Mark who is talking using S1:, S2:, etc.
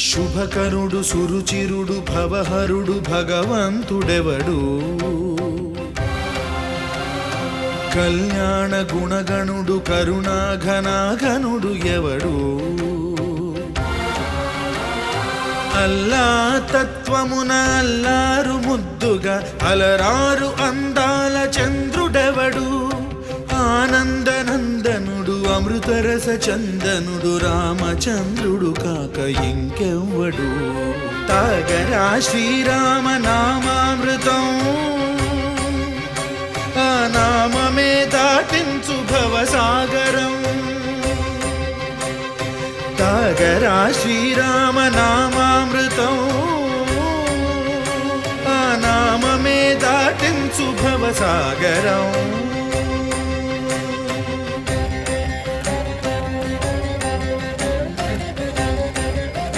S1: శుభకరుడు సురుచిరుడు భవహరుడు భగవంతుడెవడు కళ్యాణ గుణగణుడు కరుణాఘనాఘనుడు ఎవడు అల్లా తత్వమున అల్లారు ముద్దుగా అలరారు అందాల చంద్రుడెవడు ఆనందనందనుడు అమృతరస చందనుడు రామచంద్రుడు కాక ఇంకెవ్వడు తాగరా శ్రీరామ నామామృతం ఆ నామమే దాటించు భవసాగరం తాగరా శ్రీరామ నామామృతం ఆ నామమే దాటించు భవసాగరం